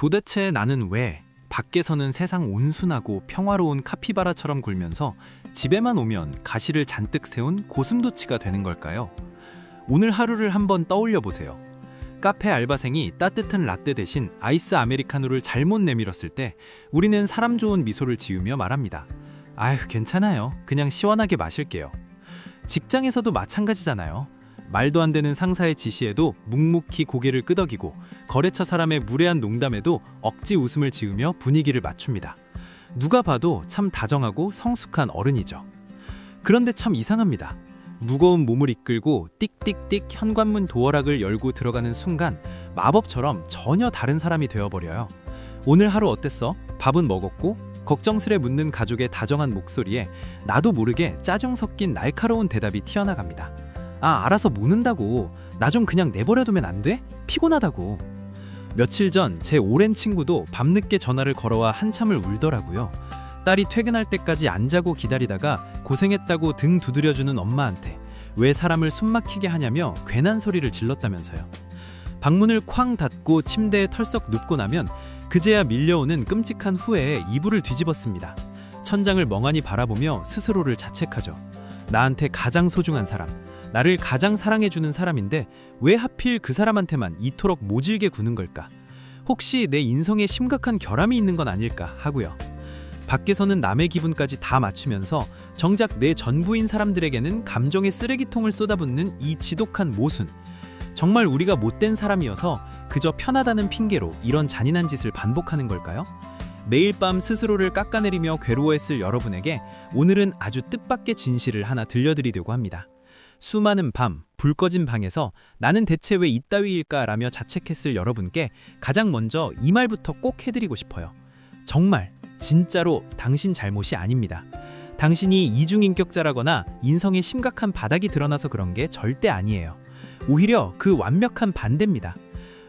도대체 나는 왜 밖에서는 세상 온순하고 평화로운 카피바라처럼 굴면서 집에만 오면 가시를 잔뜩 세운 고슴도치가 되는 걸까요? 오늘 하루를 한번 떠올려 보세요. 카페 알바생이 따뜻한 라떼 대신 아이스 아메리카노를 잘못 내밀었을 때 우리는 사람 좋은 미소를 지으며 말합니다. 아휴, 괜찮아요. 그냥 시원하게 마실게요. 직장에서도 마찬가지잖아요. 말도 안 되는 상사의 지시에도 묵묵히 고개를 끄덕이고 거래처 사람의 무례한 농담에도 억지 웃음을 지으며 분위기를 맞춥니다. 누가 봐도 참 다정하고 성숙한 어른이죠. 그런데 참 이상합니다. 무거운 몸을 이끌고 띡띡띡 현관문 도어락을 열고 들어가는 순간 마법처럼 전혀 다른 사람이 되어버려요. 오늘 하루 어땠어? 밥은 먹었고? 걱정스레 묻는 가족의 다정한 목소리에 나도 모르게 짜증 섞인 날카로운 대답이 튀어나갑니다. 아, 알아서 묻는다고. 나 좀 그냥 내버려두면 안 돼? 피곤하다고. 며칠 전 제 오랜 친구도 밤늦게 전화를 걸어와 한참을 울더라고요. 딸이 퇴근할 때까지 안 자고 기다리다가 고생했다고 등 두드려주는 엄마한테 왜 사람을 숨막히게 하냐며 괜한 소리를 질렀다면서요. 방문을 쾅 닫고 침대에 털썩 눕고 나면 그제야 밀려오는 끔찍한 후회에 이불을 뒤집었습니다. 천장을 멍하니 바라보며 스스로를 자책하죠. 나한테 가장 소중한 사람, 나를 가장 사랑해주는 사람인데 왜 하필 그 사람한테만 이토록 모질게 구는 걸까? 혹시 내 인성에 심각한 결함이 있는 건 아닐까 하고요. 밖에서는 남의 기분까지 다 맞추면서 정작 내 전부인 사람들에게는 감정의 쓰레기통을 쏟아붓는 이 지독한 모순. 정말 우리가 못된 사람이어서 그저 편하다는 핑계로 이런 잔인한 짓을 반복하는 걸까요? 매일 밤 스스로를 깎아내리며 괴로워했을 여러분에게 오늘은 아주 뜻밖의 진실을 하나 들려드리려고 합니다. 수많은 밤, 불 꺼진 방에서 나는 대체 왜 이따위일까 라며 자책했을 여러분께 가장 먼저 이 말부터 꼭 해드리고 싶어요. 정말, 진짜로 당신 잘못이 아닙니다. 당신이 이중인격자라거나 인성에 심각한 바닥이 드러나서 그런 게 절대 아니에요. 오히려 그 완벽한 반대입니다.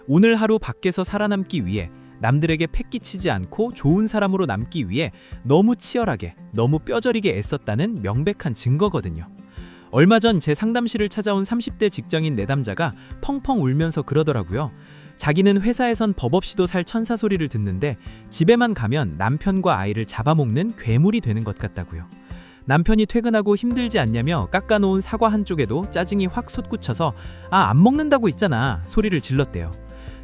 오늘 하루 밖에서 살아남기 위해 남들에게 패기치지 않고 좋은 사람으로 남기 위해 너무 치열하게, 너무 뼈저리게 애썼다는 명백한 증거거든요. 얼마 전 제 상담실을 찾아온 30대 직장인 내담자가 펑펑 울면서 그러더라고요. 자기는 회사에선 법 없이도 살 천사 소리를 듣는데 집에만 가면 남편과 아이를 잡아먹는 괴물이 되는 것 같다고요. 남편이 퇴근하고 힘들지 않냐며 깎아놓은 사과 한쪽에도 짜증이 확 솟구쳐서 안 먹는다고 있잖아 소리를 질렀대요.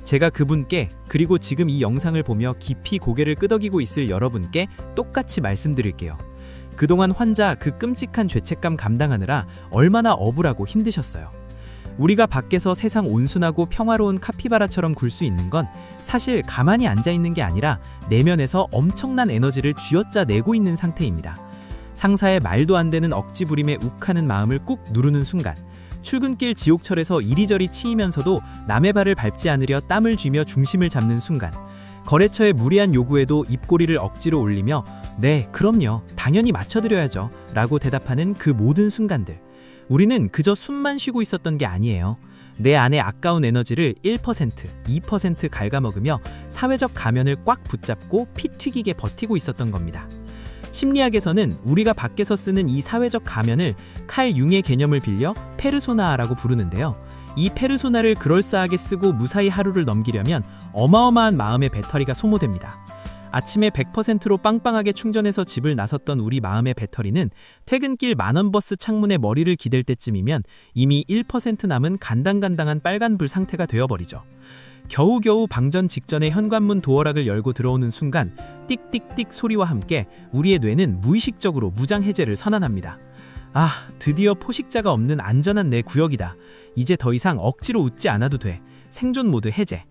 제가 그분께 그리고 지금 이 영상을 보며 깊이 고개를 끄덕이고 있을 여러분께 똑같이 말씀드릴게요. 그동안 환자 그 끔찍한 죄책감 감당하느라 얼마나 억울하고 힘드셨어요. 우리가 밖에서 세상 온순하고 평화로운 카피바라처럼 굴 수 있는 건 사실 가만히 앉아있는 게 아니라 내면에서 엄청난 에너지를 쥐어짜 내고 있는 상태입니다. 상사의 말도 안 되는 억지 부림에 욱하는 마음을 꾹 누르는 순간, 출근길 지옥철에서 이리저리 치이면서도 남의 발을 밟지 않으려 땀을 쥐며 중심을 잡는 순간, 거래처의 무리한 요구에도 입꼬리를 억지로 올리며 네, 그럼요, 당연히 맞춰드려야죠 라고 대답하는 그 모든 순간들. 우리는 그저 숨만 쉬고 있었던 게 아니에요. 내 안의 아까운 에너지를 1%, 2% 갉아먹으며 사회적 가면을 꽉 붙잡고 피 튀기게 버티고 있었던 겁니다. 심리학에서는 우리가 밖에서 쓰는 이 사회적 가면을 칼 융의 개념을 빌려 페르소나라고 부르는데요. 이 페르소나를 그럴싸하게 쓰고 무사히 하루를 넘기려면 어마어마한 마음의 배터리가 소모됩니다. 아침에 100%로 빵빵하게 충전해서 집을 나섰던 우리 마음의 배터리는 퇴근길 만원 버스 창문에 머리를 기댈 때쯤이면 이미 1% 남은 간당간당한 빨간불 상태가 되어버리죠. 겨우겨우 방전 직전에 현관문 도어락을 열고 들어오는 순간 띡띡띡 소리와 함께 우리의 뇌는 무의식적으로 무장 해제를 선언합니다. 아, 드디어 포식자가 없는 안전한 내 구역이다. 이제 더 이상 억지로 웃지 않아도 돼. 생존 모드 해제.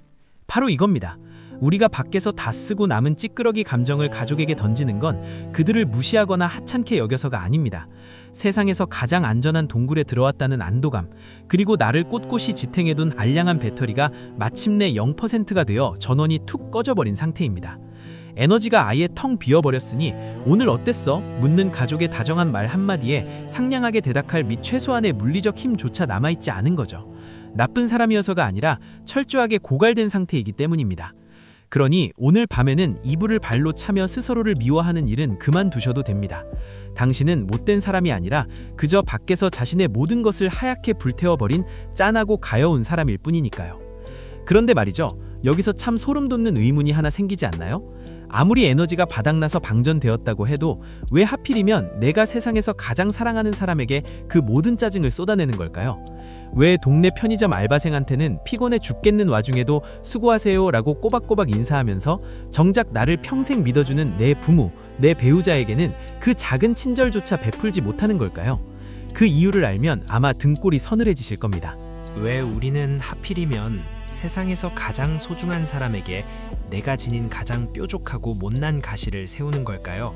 바로 이겁니다. 우리가 밖에서 다 쓰고 남은 찌끄러기 감정을 가족에게 던지는 건 그들을 무시하거나 하찮게 여겨서가 아닙니다. 세상에서 가장 안전한 동굴에 들어왔다는 안도감, 그리고 나를 꼿꼿이 지탱해둔 알량한 배터리가 마침내 0%가 되어 전원이 툭 꺼져버린 상태입니다. 에너지가 아예 텅 비어버렸으니 오늘 어땠어? 묻는 가족의 다정한 말 한마디에 상냥하게 대답할 및 최소한의 물리적 힘조차 남아있지 않은 거죠. 나쁜 사람이어서가 아니라 철저하게 고갈된 상태이기 때문입니다. 그러니 오늘 밤에는 이불을 발로 차며 스스로를 미워하는 일은 그만두셔도 됩니다. 당신은 못된 사람이 아니라 그저 밖에서 자신의 모든 것을 하얗게 불태워버린 짠하고 가여운 사람일 뿐이니까요. 그런데 말이죠. 여기서 참 소름 돋는 의문이 하나 생기지 않나요? 아무리 에너지가 바닥나서 방전되었다고 해도 왜 하필이면 내가 세상에서 가장 사랑하는 사람에게 그 모든 짜증을 쏟아내는 걸까요? 왜 동네 편의점 알바생한테는 피곤해 죽겠는 와중에도 수고하세요 라고 꼬박꼬박 인사하면서 정작 나를 평생 믿어주는 내 부모, 내 배우자에게는 그 작은 친절조차 베풀지 못하는 걸까요? 그 이유를 알면 아마 등골이 서늘해지실 겁니다. 왜 우리는 하필이면 세상에서 가장 소중한 사람에게 내가 지닌 가장 뾰족하고 못난 가시를 세우는 걸까요?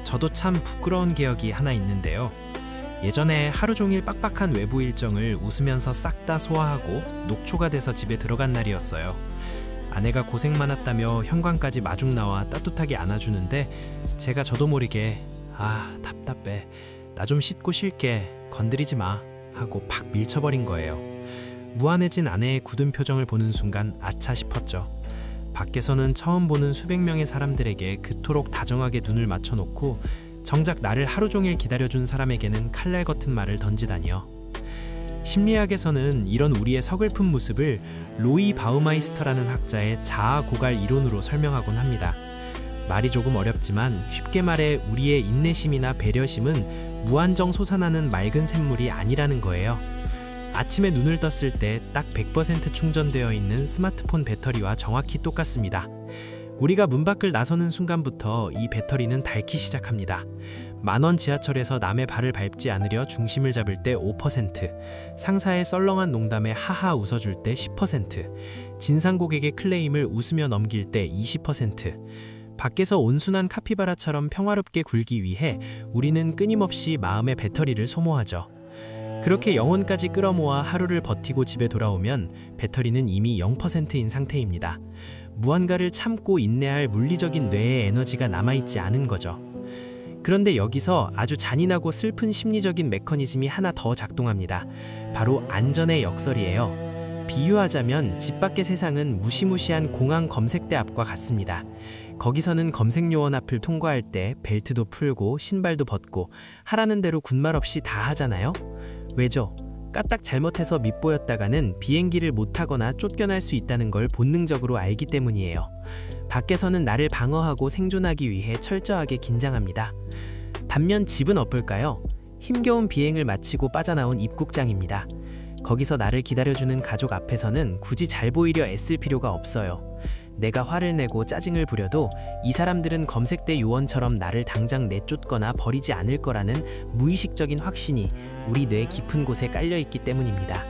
저도 참 부끄러운 기억이 하나 있는데요. 예전에 하루 종일 빡빡한 외부 일정을 웃으면서 싹 다 소화하고 녹초가 돼서 집에 들어간 날이었어요. 아내가 고생 많았다며 현관까지 마중 나와 따뜻하게 안아주는데 제가 저도 모르게 답답해. 나 좀 씻고 쉴게. 건드리지 마. 하고 팍 밀쳐버린 거예요. 무안해진 아내의 굳은 표정을 보는 순간 아차 싶었죠. 밖에서는 처음 보는 수백 명의 사람들에게 그토록 다정하게 눈을 맞춰놓고 정작 나를 하루 종일 기다려준 사람에게는 칼날 같은 말을 던지다니요. 심리학에서는 이런 우리의 서글픈 모습을 로이 바우마이스터라는 학자의 자아 고갈 이론으로 설명하곤 합니다. 말이 조금 어렵지만 쉽게 말해 우리의 인내심이나 배려심은 무한정 솟아나는 맑은 샘물이 아니라는 거예요. 아침에 눈을 떴을 때 딱 100% 충전되어 있는 스마트폰 배터리와 정확히 똑같습니다. 우리가 문 밖을 나서는 순간부터 이 배터리는 닳기 시작합니다. 만원 지하철에서 남의 발을 밟지 않으려 중심을 잡을 때 5%, 상사의 썰렁한 농담에 하하 웃어줄 때 10%, 진상 고객의 클레임을 웃으며 넘길 때 20%, 밖에서 온순한 카피바라처럼 평화롭게 굴기 위해 우리는 끊임없이 마음의 배터리를 소모하죠. 그렇게 영혼까지 끌어모아 하루를 버티고 집에 돌아오면 배터리는 이미 0%인 상태입니다. 무언가를 참고 인내할 물리적인 뇌의 에너지가 남아있지 않은 거죠. 그런데 여기서 아주 잔인하고 슬픈 심리적인 메커니즘이 하나 더 작동합니다. 바로 안전의 역설이에요. 비유하자면 집 밖의 세상은 무시무시한 공항 검색대 앞과 같습니다. 거기서는 검색 요원 앞을 통과할 때 벨트도 풀고 신발도 벗고 하라는 대로 군말 없이 다 하잖아요. 왜죠? 까딱 잘못해서 밉보였다가는 비행기를 못 타거나 쫓겨날 수 있다는 걸 본능적으로 알기 때문이에요. 밖에서는 나를 방어하고 생존하기 위해 철저하게 긴장합니다. 반면 집은 어떨까요? 힘겨운 비행을 마치고 빠져나온 입국장입니다. 거기서 나를 기다려주는 가족 앞에서는 굳이 잘 보이려 애쓸 필요가 없어요. 내가 화를 내고 짜증을 부려도 이 사람들은 검색대 요원처럼 나를 당장 내쫓거나 버리지 않을 거라는 무의식적인 확신이 우리 뇌 깊은 곳에 깔려있기 때문입니다.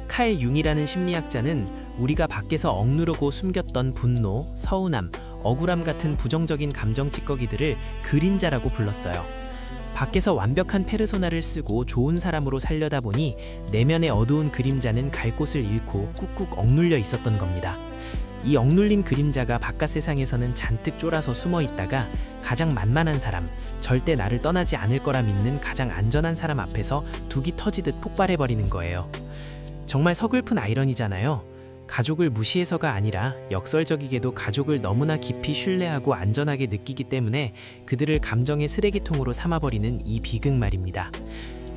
칼 융이라는 심리학자는 우리가 밖에서 억누르고 숨겼던 분노, 서운함, 억울함 같은 부정적인 감정 찌꺼기들을 그림자라고 불렀어요. 밖에서 완벽한 페르소나를 쓰고 좋은 사람으로 살려다 보니 내면의 어두운 그림자는 갈 곳을 잃고 꾹꾹 억눌려 있었던 겁니다. 이 억눌린 그림자가 바깥 세상에서는 잔뜩 쫄아서 숨어 있다가 가장 만만한 사람, 절대 나를 떠나지 않을 거라 믿는 가장 안전한 사람 앞에서 둑이 터지듯 폭발해버리는 거예요. 정말 서글픈 아이러니잖아요. 가족을 무시해서가 아니라 역설적이게도 가족을 너무나 깊이 신뢰하고 안전하게 느끼기 때문에 그들을 감정의 쓰레기통으로 삼아버리는 이 비극 말입니다.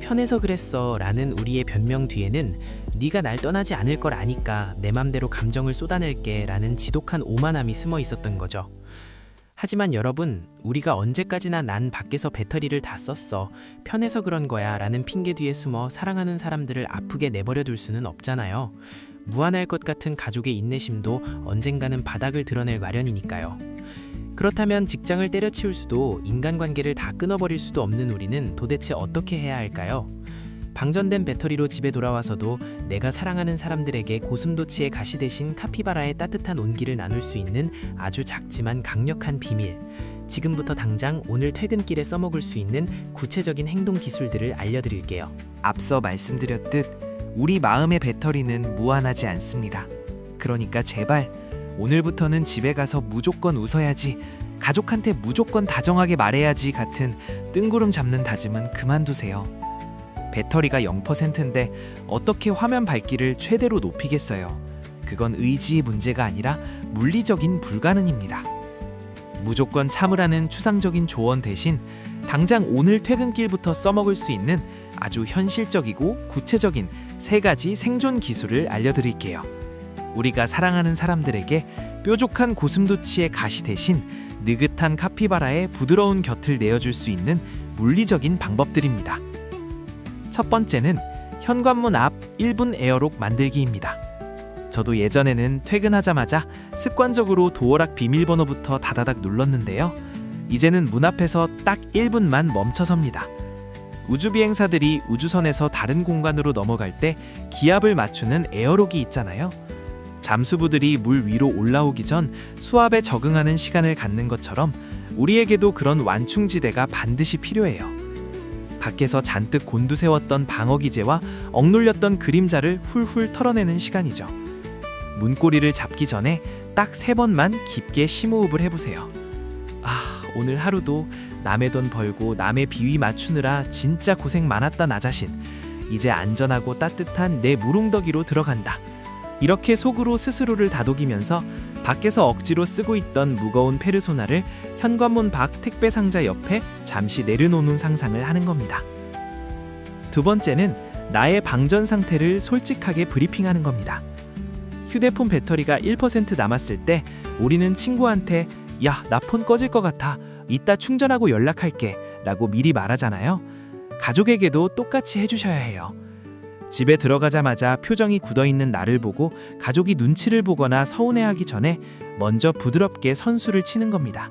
편해서 그랬어 라는 우리의 변명 뒤에는 네가 날 떠나지 않을 걸 아니까 내 맘대로 감정을 쏟아낼게 라는 지독한 오만함이 숨어 있었던 거죠. 하지만 여러분, 우리가 언제까지나 난 밖에서 배터리를 다 썼어, 편해서 그런 거야 라는 핑계 뒤에 숨어 사랑하는 사람들을 아프게 내버려 둘 수는 없잖아요. 무한할 것 같은 가족의 인내심도 언젠가는 바닥을 드러낼 마련이니까요. 그렇다면 직장을 때려치울 수도 인간관계를 다 끊어버릴 수도 없는 우리는 도대체 어떻게 해야 할까요? 방전된 배터리로 집에 돌아와서도 내가 사랑하는 사람들에게 고슴도치의 가시 대신 카피바라의 따뜻한 온기를 나눌 수 있는 아주 작지만 강력한 비밀, 지금부터 당장 오늘 퇴근길에 써먹을 수 있는 구체적인 행동 기술들을 알려드릴게요. 앞서 말씀드렸듯 우리 마음의 배터리는 무한하지 않습니다. 그러니까 제발 오늘부터는 집에 가서 무조건 웃어야지, 가족한테 무조건 다정하게 말해야지 같은 뜬구름 잡는 다짐은 그만두세요. 배터리가 0%인데 어떻게 화면 밝기를 최대로 높이겠어요. 그건 의지의 문제가 아니라 물리적인 불가능입니다. 무조건 참으라는 추상적인 조언 대신 당장 오늘 퇴근길부터 써먹을 수 있는 아주 현실적이고 구체적인 3가지 생존 기술을 알려드릴게요. 우리가 사랑하는 사람들에게 뾰족한 고슴도치의 가시 대신 느긋한 카피바라의 부드러운 곁을 내어줄 수 있는 물리적인 방법들입니다. 첫 번째는 현관문 앞 1분 에어록 만들기입니다. 저도 예전에는 퇴근하자마자 습관적으로 도어락 비밀번호부터 다다닥 눌렀는데요. 이제는 문 앞에서 딱 1분만 멈춰섭니다. 우주비행사들이 우주선에서 다른 공간으로 넘어갈 때 기압을 맞추는 에어록이 있잖아요. 잠수부들이 물 위로 올라오기 전 수압에 적응하는 시간을 갖는 것처럼 우리에게도 그런 완충지대가 반드시 필요해요. 밖에서 잔뜩 곤두세웠던 방어기제와 억눌렸던 그림자를 훌훌 털어내는 시간이죠. 문고리를 잡기 전에 딱 3번만 깊게 심호흡을 해보세요. 오늘 하루도 남의 돈 벌고 남의 비위 맞추느라 진짜 고생 많았다 나 자신. 이제 안전하고 따뜻한 내 무릉덕이로 들어간다. 이렇게 속으로 스스로를 다독이면서 밖에서 억지로 쓰고 있던 무거운 페르소나를 현관문 밖 택배 상자 옆에 잠시 내려놓는 상상을 하는 겁니다. 두 번째는 나의 방전 상태를 솔직하게 브리핑하는 겁니다. 휴대폰 배터리가 1% 남았을 때 우리는 친구한테 야, 나 폰 꺼질 것 같아. 이따 충전하고 연락할게 라고 미리 말하잖아요. 가족에게도 똑같이 해주셔야 해요. 집에 들어가자마자 표정이 굳어있는 나를 보고 가족이 눈치를 보거나 서운해하기 전에 먼저 부드럽게 선수를 치는 겁니다.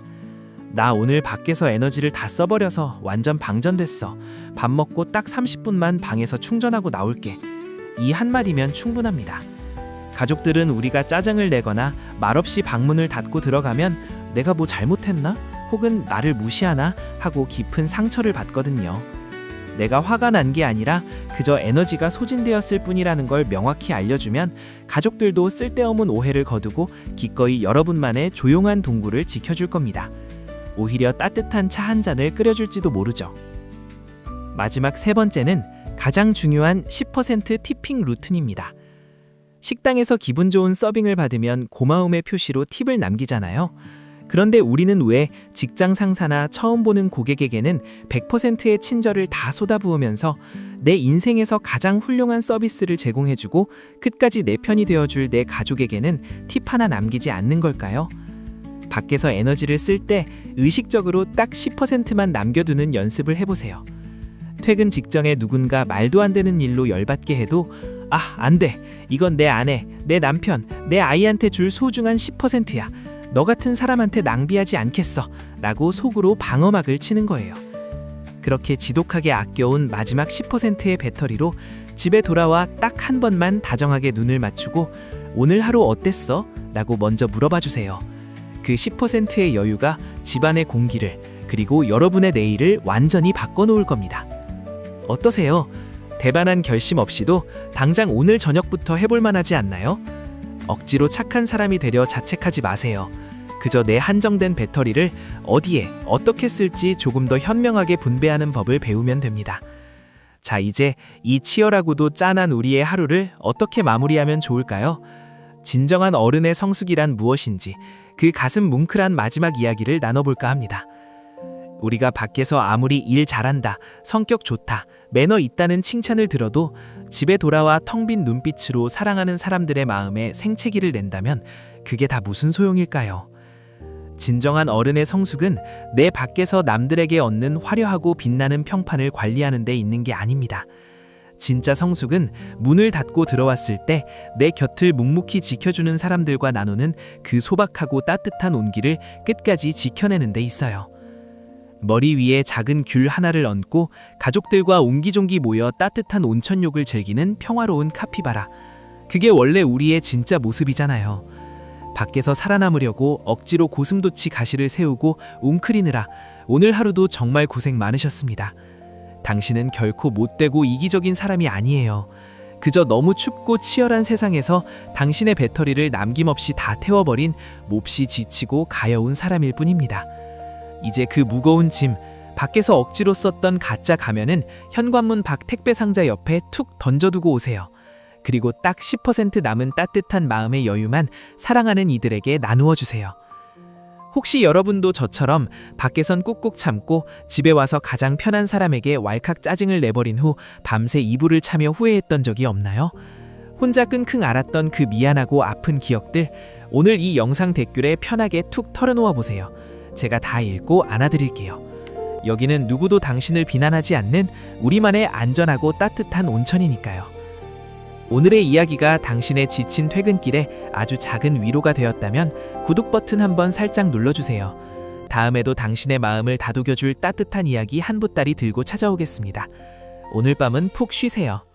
나 오늘 밖에서 에너지를 다 써버려서 완전 방전됐어. 밥 먹고 딱 30분만 방에서 충전하고 나올게. 이 한마디면 충분합니다. 가족들은 우리가 짜증을 내거나 말없이 방문을 닫고 들어가면 내가 뭐 잘못했나? 혹은 나를 무시하나? 하고 깊은 상처를 받거든요. 내가 화가 난 게 아니라 그저 에너지가 소진되었을 뿐이라는 걸 명확히 알려주면 가족들도 쓸데없는 오해를 거두고 기꺼이 여러분만의 조용한 동굴을 지켜줄 겁니다. 오히려 따뜻한 차 한 잔을 끓여줄지도 모르죠. 마지막 3번째는 가장 중요한 10% 티핑 루틴입니다. 식당에서 기분 좋은 서빙을 받으면 고마움의 표시로 팁을 남기잖아요. 그런데 우리는 왜 직장 상사나 처음 보는 고객에게는 100%의 친절을 다 쏟아부으면서 내 인생에서 가장 훌륭한 서비스를 제공해주고 끝까지 내 편이 되어줄 내 가족에게는 팁 하나 남기지 않는 걸까요? 밖에서 에너지를 쓸 때 의식적으로 딱 10%만 남겨두는 연습을 해보세요. 퇴근 직전에 누군가 말도 안 되는 일로 열받게 해도 안 돼. 이건 내 아내, 내 남편, 내 아이한테 줄 소중한 10%야. 너 같은 사람한테 낭비하지 않겠어 라고 속으로 방어막을 치는 거예요. 그렇게 지독하게 아껴온 마지막 10%의 배터리로 집에 돌아와 딱 한 번만 다정하게 눈을 맞추고 오늘 하루 어땠어? 라고 먼저 물어봐 주세요. 그 10%의 여유가 집안의 공기를 그리고 여러분의 내일을 완전히 바꿔놓을 겁니다. 어떠세요? 대단한 결심 없이도 당장 오늘 저녁부터 해볼 만하지 않나요? 억지로 착한 사람이 되려 자책하지 마세요. 그저 내 한정된 배터리를 어디에 어떻게 쓸지 조금 더 현명하게 분배하는 법을 배우면 됩니다. 자, 이제 이 치열하고도 짠한 우리의 하루를 어떻게 마무리하면 좋을까요? 진정한 어른의 성숙이란 무엇인지 그 가슴 뭉클한 마지막 이야기를 나눠볼까 합니다. 우리가 밖에서 아무리 일 잘한다, 성격 좋다, 매너 있다는 칭찬을 들어도 집에 돌아와 텅 빈 눈빛으로 사랑하는 사람들의 마음에 생채기를 낸다면 그게 다 무슨 소용일까요? 진정한 어른의 성숙은 내 밖에서 남들에게 얻는 화려하고 빛나는 평판을 관리하는 데 있는 게 아닙니다. 진짜 성숙은 문을 닫고 들어왔을 때 내 곁을 묵묵히 지켜주는 사람들과 나누는 그 소박하고 따뜻한 온기를 끝까지 지켜내는 데 있어요. 머리 위에 작은 귤 하나를 얹고 가족들과 옹기종기 모여 따뜻한 온천욕을 즐기는 평화로운 카피바라. 그게 원래 우리의 진짜 모습이잖아요. 밖에서 살아남으려고 억지로 고슴도치 가시를 세우고 웅크리느라 오늘 하루도 정말 고생 많으셨습니다. 당신은 결코 못되고 이기적인 사람이 아니에요. 그저 너무 춥고 치열한 세상에서 당신의 배터리를 남김없이 다 태워버린 몹시 지치고 가여운 사람일 뿐입니다. 이제 그 무거운 짐, 밖에서 억지로 썼던 가짜 가면은 현관문 밖 택배 상자 옆에 툭 던져두고 오세요. 그리고 딱 10% 남은 따뜻한 마음의 여유만 사랑하는 이들에게 나누어 주세요. 혹시 여러분도 저처럼 밖에선 꾹꾹 참고 집에 와서 가장 편한 사람에게 왈칵 짜증을 내버린 후 밤새 이불을 차며 후회했던 적이 없나요? 혼자 끙끙 앓았던 그 미안하고 아픈 기억들, 오늘 이 영상 댓글에 편하게 툭 털어놓아 보세요. 제가 다 읽고 안아드릴게요. 여기는 누구도 당신을 비난하지 않는 우리만의 안전하고 따뜻한 온천이니까요. 오늘의 이야기가 당신의 지친 퇴근길에 아주 작은 위로가 되었다면 구독 버튼 한번 살짝 눌러주세요. 다음에도 당신의 마음을 다독여줄 따뜻한 이야기 한 보따리 들고 찾아오겠습니다. 오늘 밤은 푹 쉬세요.